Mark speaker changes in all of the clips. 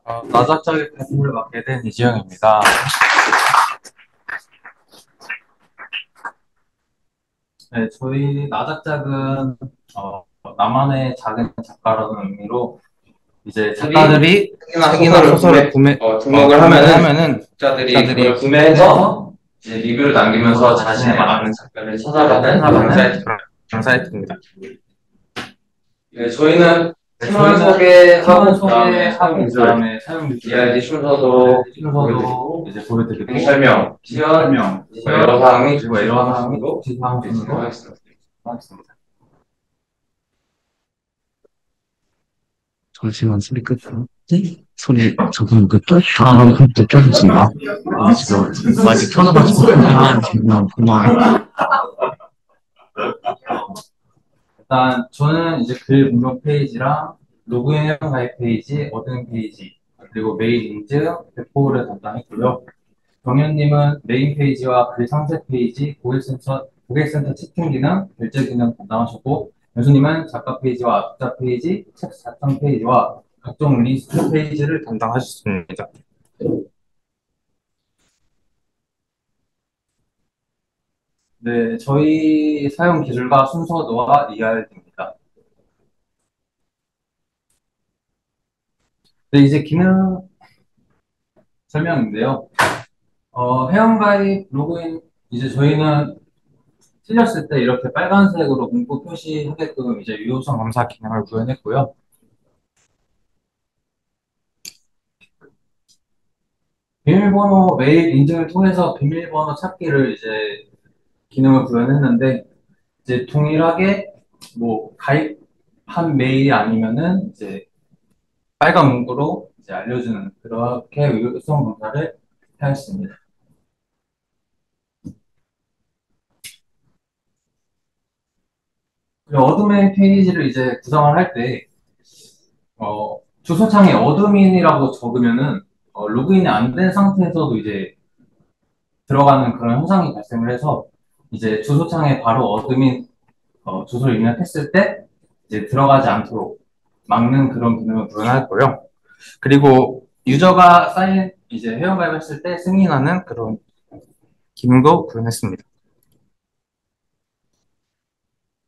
Speaker 1: 나작자의 배움을 맡게 된 이지영입니다. 네, 저희 나작작은 나만의 작은 작가라는 의미로 이제 작가들이 책이나 소설을
Speaker 2: 등록을
Speaker 1: 구매하면은
Speaker 2: 독자들이
Speaker 1: 독자들이
Speaker 2: 그걸 구매해서 이제 리뷰를 남기면서 자신의 맞는 작가를 찾아가는 그런 사이트입니다.
Speaker 1: 그런 사이트입니다.
Speaker 2: 네, 저희는
Speaker 1: 네,
Speaker 2: 팀원
Speaker 1: 저희는
Speaker 2: 소개하고
Speaker 1: 팀원
Speaker 2: 그다음에 사용
Speaker 1: 소개하고
Speaker 2: 기술,
Speaker 1: 그다음에 사용
Speaker 2: 이야기
Speaker 1: 기술,
Speaker 2: 순서도
Speaker 1: 순서도
Speaker 2: 보여드리고
Speaker 1: 이제 보여드리고
Speaker 2: 설명, 지원,
Speaker 1: 설명,
Speaker 2: 뭐 여러 사항이
Speaker 1: 그리고
Speaker 2: 주시
Speaker 1: 에러
Speaker 2: 사항
Speaker 1: 사항이
Speaker 2: 순으로
Speaker 1: 주시 사항 순으로
Speaker 2: 진행하겠습니다.
Speaker 1: 하겠습니다.
Speaker 3: 잠시만 소리 끄죠. 네? 소리 조금 끄죠? 아, 그때 껴주신다. 지금 아직 켜놔가지고 그냥 그만.
Speaker 1: 일단 저는 이제 글 목록 페이지랑 로그인 회원 가입 페이지, 어든 페이지, 그리고 메일 인증, 배포를 담당했고요. 경현님은 메인 페이지와 글 상세 페이지, 고객센터 채팅 기능, 결제 기능 담당하셨고, 교수님은 작가 페이지와 앞자 페이지, 책 작성 페이지와 각종 리스트 페이지를 담당하셨습니다. 네, 저희 사용 기술과 순서도와 ERD입니다. 네, 이제 기능 설명인데요. 회원가입 로그인, 이제 저희는 틀렸을 때 이렇게 빨간색으로 문구 표시하게끔 이제 유효성 검사 기능을 구현했고요. 비밀번호 메일 인증을 통해서 비밀번호 찾기를 이제 기능을 구현했는데, 이제 동일하게 뭐 가입한 메일이 아니면은 이제 빨간 문구로 이제 알려주는 그렇게 유효성 검사를 하였습니다. 그리고 어드민 페이지를 이제 구성을 할 때, 주소창에 어드민이라고 적으면은, 로그인이 안 된 상태에서도 이제 들어가는 그런 현상이 발생을 해서, 이제 주소창에 바로 어드민, 주소를 입력했을 때, 이제 들어가지 않도록 막는 그런 기능을 구현했고요. 그리고 유저가 이제 회원가입했을 때 승인하는 그런 기능도 구현했습니다.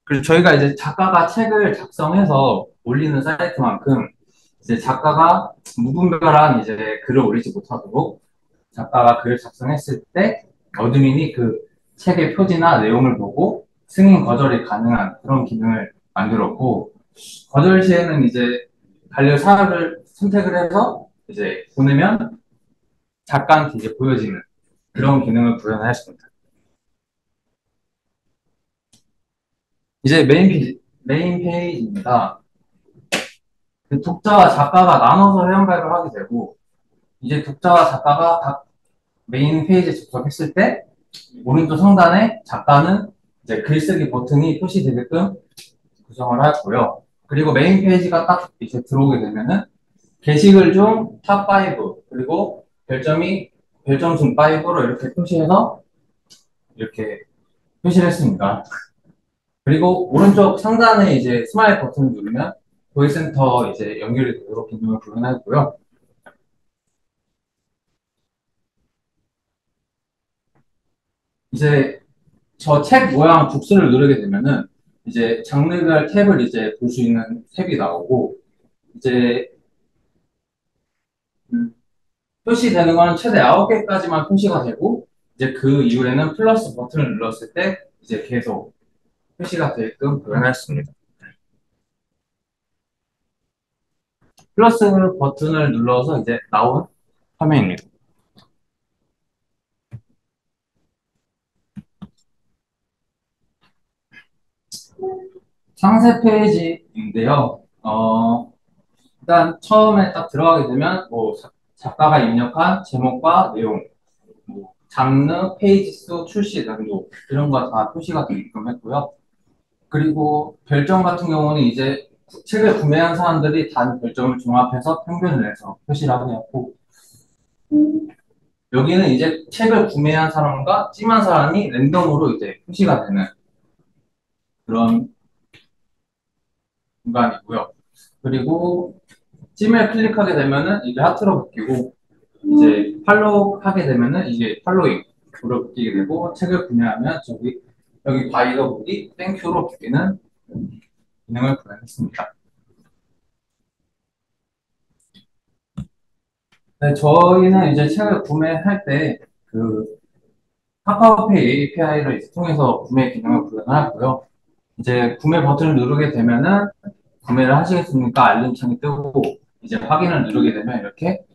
Speaker 1: 그리고 저희가 이제 작가가 책을 작성해서 올리는 사이트만큼 이제 작가가 무분별한 이제 글을 올리지 못하도록 작가가 글을 작성했을 때 어드민이 그 책의 표지나 내용을 보고 승인 거절이 가능한 그런 기능을 만들었고, 거절 시에는 이제 관련 사항을 선택을 해서 이제 보내면 작가한테 이제 보여지는 그런 기능을 구현하였습니다. 이제 메인 페이지입니다. 그 독자와 작가가 나눠서 회원가입을 하게 되고, 이제 독자와 작가가 각 메인 페이지에 접속했을 때 오른쪽 상단에 작가는 이제 글쓰기 버튼이 표시되게끔 구성을 하였고요. 그리고 메인 페이지가 딱 이제 들어오게 되면은 게시글 중 탑 5, 그리고 별점순 5로 이렇게 표시해서 이렇게 표시를 했습니다. 그리고 오른쪽 상단에 이제 스마일 버튼을 누르면 고객센터 이제 연결이 되도록 기능을 구현하였고요. 이제 저 책 모양 북스를 누르게 되면은 이제 장르별 탭을 이제 볼 수 있는 탭이 나오고, 이제 표시되는 건 최대 9개까지만 표시가 되고, 이제 그 이후에는 플러스 버튼을 눌렀을 때 이제 계속 표시가 되게끔 구현했습니다. 플러스 버튼을 눌러서 이제 나온 화면입니다. 상세 페이지인데요. 일단 처음에 딱 들어가게 되면 뭐 작가가 입력한 제목과 내용, 뭐 장르, 페이지 수, 출시 난도 이런 거 다 표시가 되게끔 했고요. 그리고 별점 같은 경우는 이제 책을 구매한 사람들이 단 별점을 종합해서 평균을 내서 표시를 하고, 여기는 이제 책을 구매한 사람과 찜한 사람이 랜덤으로 이제 표시가 되는 그런 공간이고요. 그리고 찜을 클릭하게 되면은 이게 하트로 바뀌고, 이제 팔로우 하게 되면은 이게 팔로잉으로 바뀌게 되고, 책을 구매하면 여기 바이 더 북이 땡큐로 바뀌는 기능을 구현했습니다. 네, 저희는 이제 책을 구매할 때 그 카카오페이 API를 통해서 구매 기능을 구현하고요. 이제 구매 버튼을 누르게 되면은 구매를 하시겠습니까? 알림창이 뜨고 이제 확인을 누르게 되면 이렇게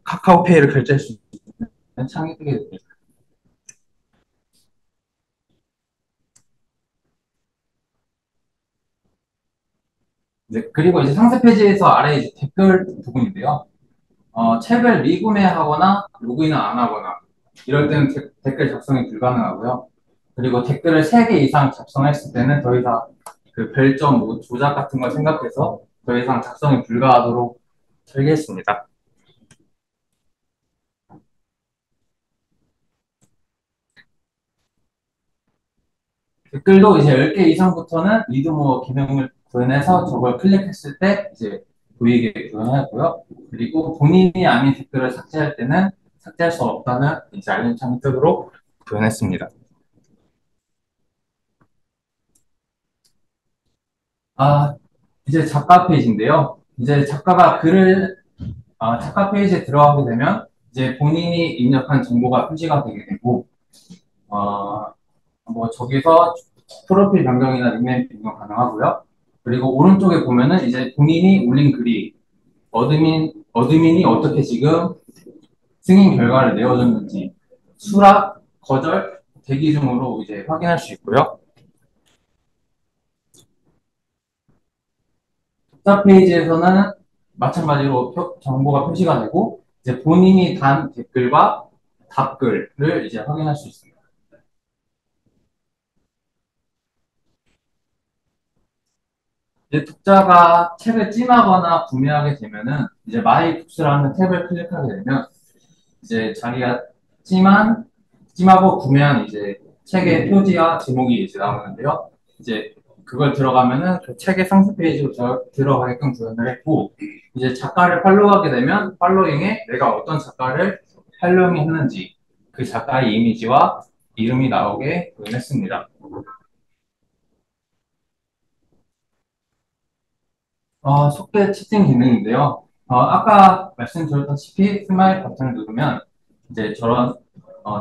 Speaker 1: 카카오페이를 결제할 수 있는 창이 뜨게 됩니다. 그리고 이제 상세 페이지에서 아래 이제 댓글 부분인데요. 책을 리구매하거나 로그인을 안 하거나 이럴 때는 댓글 작성이 불가능하고요. 그리고 댓글을 3개 이상 작성했을 때는 더 이상 그 별점, 뭐 조작 같은 걸 생각해서 더 이상 작성이 불가하도록 설계했습니다. 댓글도 이제 10개 이상부터는 리드모어 기능을 구현해서 저걸 클릭했을 때 이제 보이게 구현하고요. 그리고 본인이 아닌 댓글을 삭제할 때는 삭제할 수 없다는 이제 알림창이 뜨도록 구현했습니다. 아, 이제 작가 페이지인데요. 이제 작가 페이지에 들어가게 되면 이제 본인이 입력한 정보가 표시가 되게 되고, 어, 뭐 저기서 프로필 변경이나 닉네임 변경 가능하고요. 그리고 오른쪽에 보면은 이제 본인이 올린 글이 어드민이 어떻게 지금 승인 결과를 내어줬는지 수락, 거절, 대기 중으로 이제 확인할 수 있고요. 탑 페이지에서는 마찬가지로 정보가 표시가 되고 이제 본인이 단 댓글과 답글을 이제 확인할 수 있습니다. 이제 독자가 책을 찜하거나 구매하게 되면은 이제 마이 북스라는 탭을 클릭하게 되면 이제 자기가 찜한 찜하고 구매한 이제 책의 표지와 제목이 이제 나오는데요. 이제 그걸 들어가면은 그 책의 상세 페이지로 들어가게끔 구현을 했고 이제 작가를 팔로우하게 되면 팔로잉에 내가 어떤 작가를 팔로잉했는지 그 작가의 이미지와 이름이 나오게 구현했습니다. 속도의 채팅 기능인데요. 아까 말씀드렸다시피 스마일 버튼을 누르면 이제 저런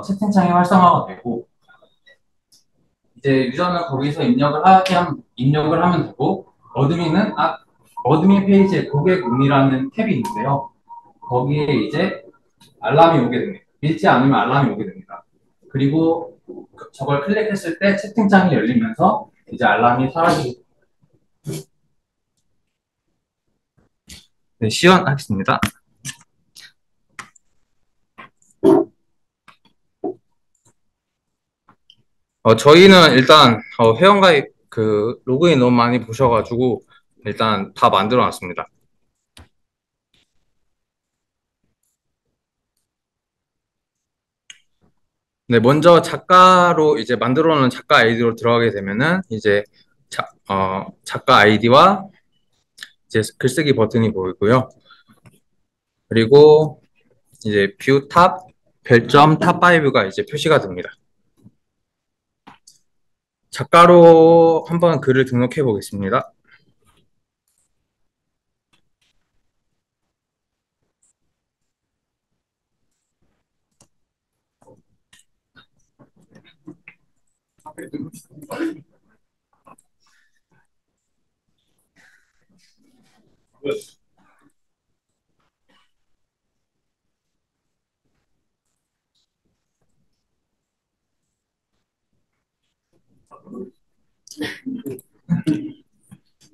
Speaker 1: 채팅창이 활성화가 되고 이제 유저는 거기서 입력을 하면 되고 어드민 페이지에 고객 문의라는 탭이 있는데요. 거기에 이제 알람이 오게 됩니다. 읽지 않으면 알람이 오게 됩니다. 그리고 저걸 클릭했을 때 채팅창이 열리면서 이제 알람이 사라지게 네, 시연하겠습니다. 저희는 일단 회원가입 그 로그인 너무 많이 보셔가지고 일단 다 만들어 놨습니다. 네, 먼저 작가로 이제 만들어 놓은 작가 아이디로 들어가게 되면은 이제 작가 아이디와 이제 글쓰기 버튼이 보이고요. 그리고 이제 뷰 탑, 별점 탑 5가 이제 표시가 됩니다. 작가로 한번 글을 등록해 보겠습니다.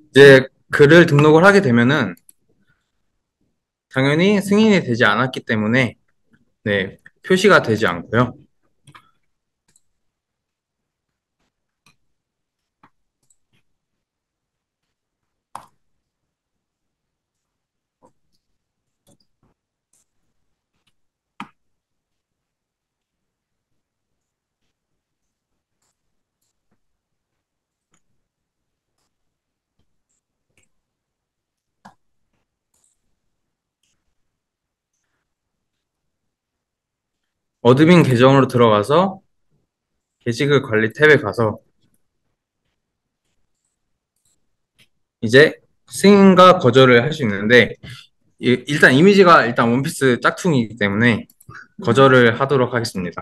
Speaker 1: 이제 글을 등록을 하게 되면은 당연히 승인이 되지 않았기 때문에 네, 표시가 되지 않고요. 어드민 계정으로 들어가서 게시글 관리 탭에 가서 이제 승인과 거절을 할 수 있는데 일단 이미지가 일단 원피스 짝퉁이기 때문에 거절을 하도록 하겠습니다.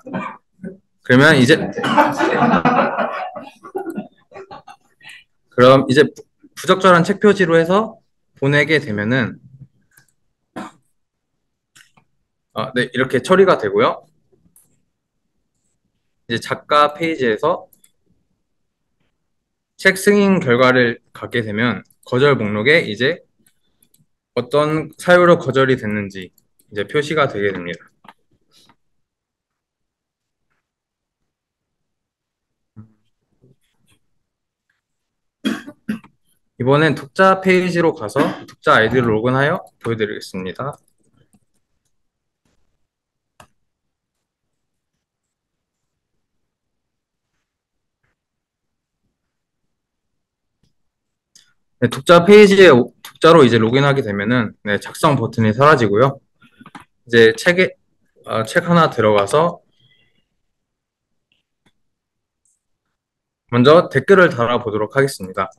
Speaker 1: 그러면 이제 그럼 이제 부적절한 책 표지로 해서 보내게 되면은 네, 이렇게 처리가 되고요. 이제 작가 페이지에서 책 승인 결과를 갖게 되면 거절 목록에 이제 어떤 사유로 거절이 됐는지 이제 표시가 되게 됩니다. 이번엔 독자 페이지로 가서 독자 아이디를 로그인하여 보여드리겠습니다. 네, 독자 페이지에 독자로 이제 로그인하게 되면은 네, 작성 버튼이 사라지고요. 이제 책 하나 들어가서 먼저 댓글을 달아보도록 하겠습니다.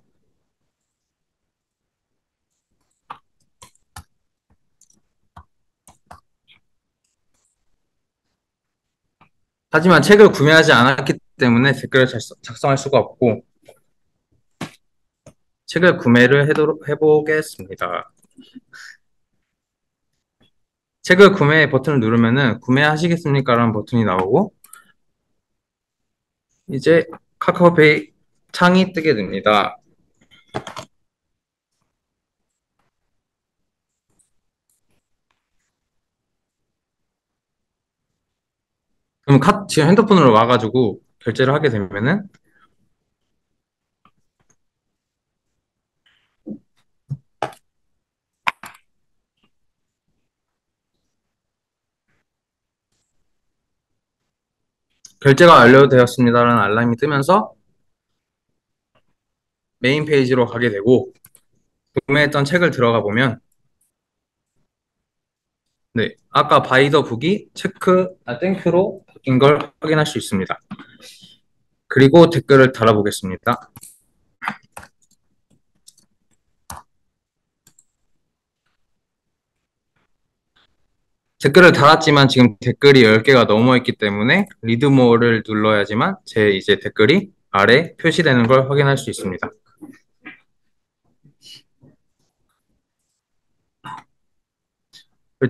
Speaker 1: 하지만 책을 구매하지 않았기 때문에 댓글을 작성할 수가 없고 책을 구매를 해보겠습니다. 책을 구매 버튼을 누르면은 구매하시겠습니까? 라는 버튼이 나오고 이제 카카오페이 창이 뜨게 됩니다. 그럼 지금 핸드폰으로 와가지고 결제를 하게 되면은 결제가 완료되었습니다라는 알람이 뜨면서 메인 페이지로 가게 되고 구매했던 책을 들어가 보면 네, 아까 바이 더 북이 땡큐로 바뀐 걸 확인할 수 있습니다. 그리고 댓글을 달아보겠습니다. 댓글을 달았지만 지금 댓글이 10개가 넘어 있기 때문에 리드모어를 눌러야지만 제 이제 댓글이 아래 표시되는 걸 확인할 수 있습니다.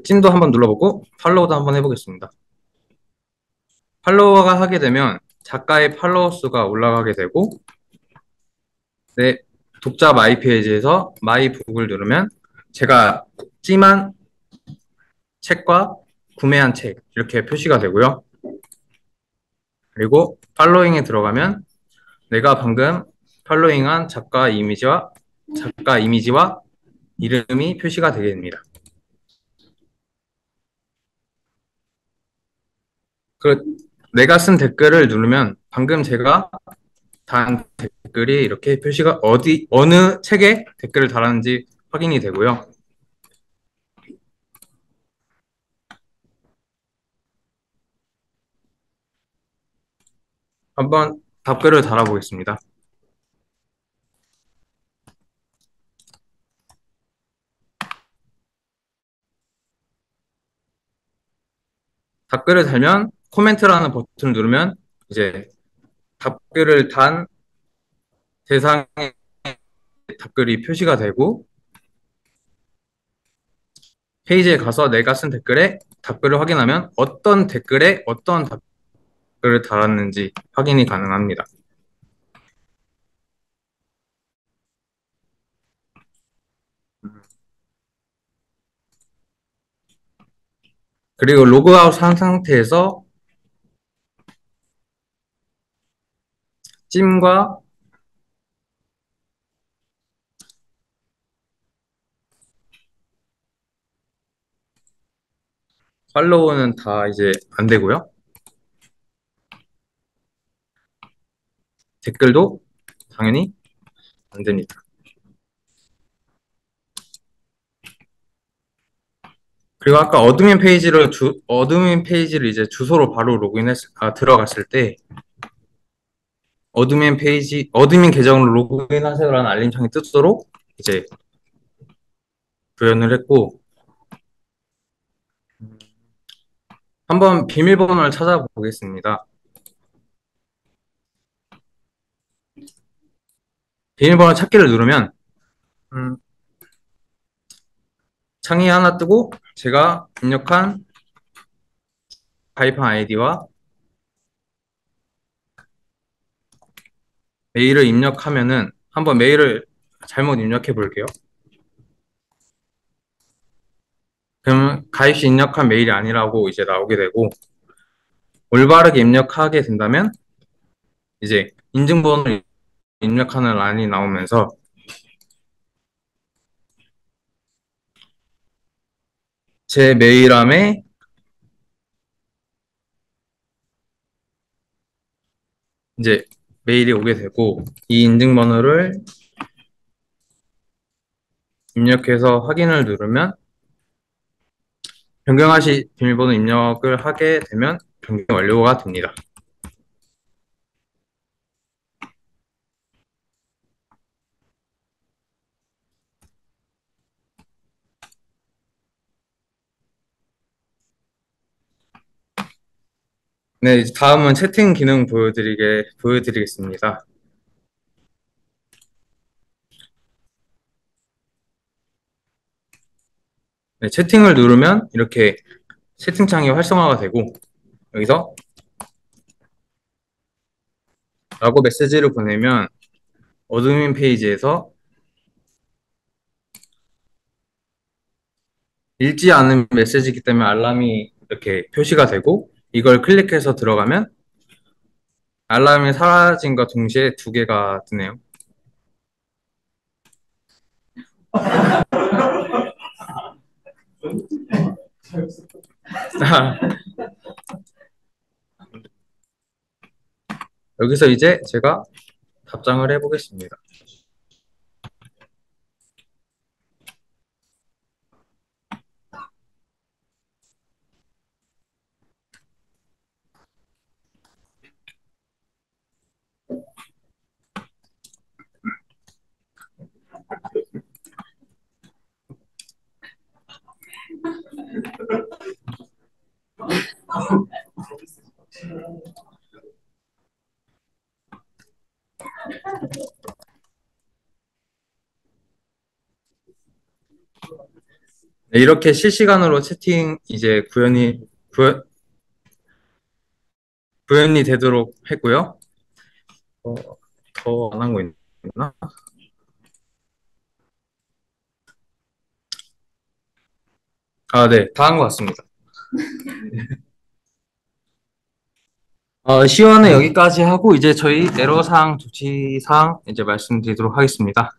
Speaker 1: 찐도 한번 눌러보고 팔로우도 한번 해보겠습니다. 팔로워가 하게 되면 작가의 팔로워 수가 올라가게 되고 네, 독자 마이 페이지에서 마이 북을 누르면 제가 찜한 책과 구매한 책 이렇게 표시가 되고요. 그리고 팔로잉에 들어가면 내가 방금 팔로잉한 작가 이미지와 이름이 표시가 되게 됩니다. 내가 쓴 댓글을 누르면 방금 제가 단 댓글이 이렇게 표시가 어느 책에 댓글을 달았는지 확인이 되고요. 한번 답글을 달아보겠습니다. 답글을 달면 코멘트라는 버튼을 누르면 이제 답글을 단 대상의 답글이 표시가 되고 페이지에 가서 내가 쓴 댓글에 답글을 확인하면 어떤 댓글에 어떤 답글을 달았는지 확인이 가능합니다. 그리고 로그아웃 한 상태에서 찜과 팔로우는 다 이제 안 되고요. 댓글도 당연히 안 됩니다.
Speaker 4: 그리고 아까 어드민 페이지를 이제 주소로 바로 들어갔을 때, 어드민 계정으로 로그인하세요라는 알림창이 뜨도록 이제 구현을 했고, 한번 비밀번호를 찾아보겠습니다. 비밀번호 찾기를 누르면, 창이 하나 뜨고, 제가 가입한 아이디와 메일을 입력하면은, 한번 메일을 잘못 입력해 볼게요. 그러면 가입 시 입력한 메일이 아니라고 이제 나오게 되고, 올바르게 입력하게 된다면 이제 인증번호를 입력하는 란이 나오면서 제 메일함에 이제 메일이 오게 되고, 이 인증번호를 입력해서 확인을 누르면 변경하시 비밀번호 입력을 하게 되면 변경 완료가 됩니다. 네, 이제 다음은 채팅 기능 보여드리겠습니다. 네, 채팅을 누르면 이렇게 채팅창이 활성화가 되고, 여기서 라고 메시지를 보내면 어드민 페이지에서 읽지 않은 메시지이기 때문에 알람이 이렇게 표시가 되고, 이걸 클릭해서 들어가면 알람이 사라짐과 동시에 두 개가 뜨네요. 여기서 이제 제가 답장을 해보겠습니다. 네, 이렇게 실시간으로 채팅 이제 구현이 되도록 했고요. 더 안 한 거 있나? 아, 네, 다 한 것 같습니다. 시연은 여기까지 하고 이제 저희 애로사항, 조치사항 이제 말씀드리도록 하겠습니다.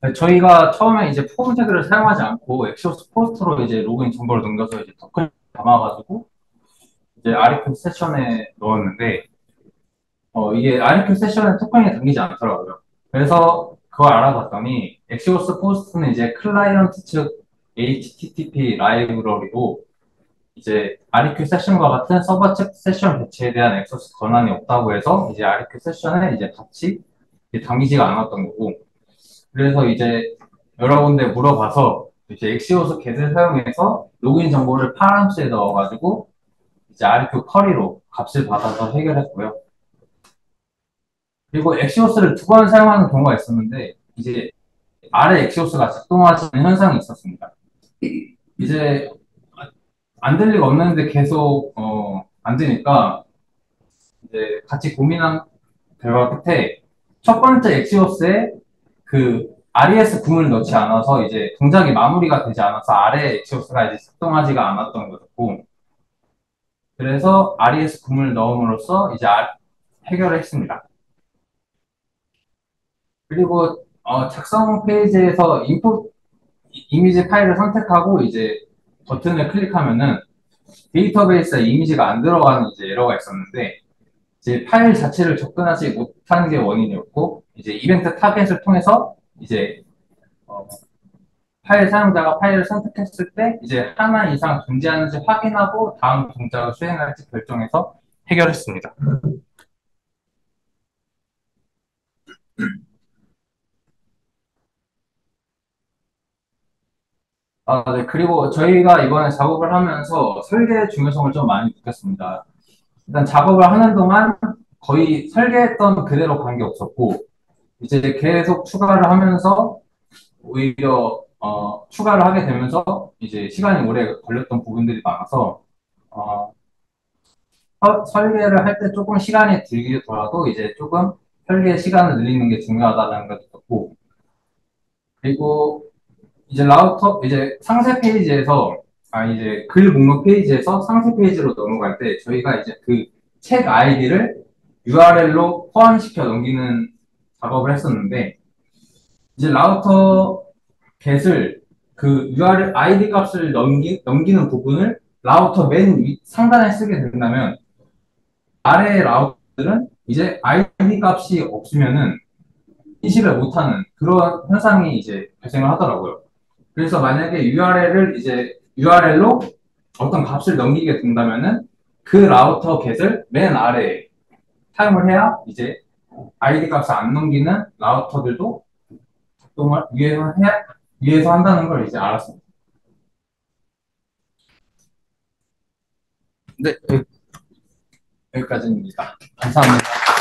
Speaker 1: 네, 저희가 처음에 이제 폼 태그를 사용하지 않고 엑시오스 포스트로 이제 로그인 정보를 넘겨서 이제 토큰을 담아가지고 이제 RQ 세션에 넣었는데, 이게 RQ 세션에 토큰이 담기지 않더라고요. 그래서 그걸 알아봤더니 엑시오스 포스트는 이제 클라이언트 측 HTTP 라이브러리로 이제 RQ 세션과 같은 서버 측 세션 배치에 대한 엑소스 권한이 없다고 해서 이제 RQ 세션에 이제 같이 담기지가 않았던 거고, 그래서 이제 여러 군데 물어봐서 이제 엑시오스 겟을 사용해서 로그인 정보를 파람스에 넣어가지고 이제 RQ 쿼리로 값을 받아서 해결했고요. 그리고 엑시오스를 두 번 사용하는 경우가 있었는데 이제 아래 엑시오스가 작동하지 않는 현상이 있었습니다. 이제 안 될 리가 없는데 계속 안 되니까 이제 같이 고민한 결과 끝에 첫 번째 엑시오스에 그 RES 궁을 넣지 않아서 이제 동작이 마무리가 되지 않아서 아래 엑시오스가 이제 작동하지가 않았던 거였고, 그래서 RES 궁을 넣음으로써 이제 해결을 했습니다. 그리고 작성 페이지에서 인풋 이미지 파일을 선택하고 이제 버튼을 클릭하면은 데이터베이스에 이미지가 안 들어가는 이제 에러가 있었는데, 이제 파일 자체를 접근하지 못하는 게 원인이었고, 이제 이벤트 타겟을 통해서 이제 파일 사용자가 파일을 선택했을 때 이제 하나 이상 존재하는지 확인하고 다음 동작을 수행할지 결정해서 해결했습니다. 네. 그리고 저희가 이번에 작업을 하면서 설계의 중요성을 좀 많이 느꼈습니다. 일단 작업을 하는 동안 거의 설계했던 그대로 간 게 없었고, 이제 계속 추가를 하면서 오히려 추가를 하게 되면서 이제 시간이 오래 걸렸던 부분들이 많아서 어, 설계를 할 때 조금 시간이 들더라도 이제 조금 설계 시간을 늘리는 게 중요하다는 걸 느꼈고, 그리고 이제 라우터 이제 상세 페이지에서 이제 글 목록 페이지에서 상세 페이지로 넘어갈 때 저희가 이제 그 책 아이디를 URL로 포함시켜 넘기는 작업을 했었는데, 이제 라우터 get을 그 URL 아이디 값을 넘기는 부분을 라우터 맨 상단에 쓰게 된다면 아래 라우터들은 이제 아이디 값이 없으면은 인식을 못하는 그런 현상이 이제 발생을 하더라고요. 그래서 만약에 URL로 어떤 값을 넘기게 된다면은 그 라우터 get을 맨 아래에 사용을 해야 이제 아이디 값을 안 넘기는 라우터들도 작동을 위해서 한다는 걸 이제 알았습니다. 네, 여기까지입니다. 감사합니다.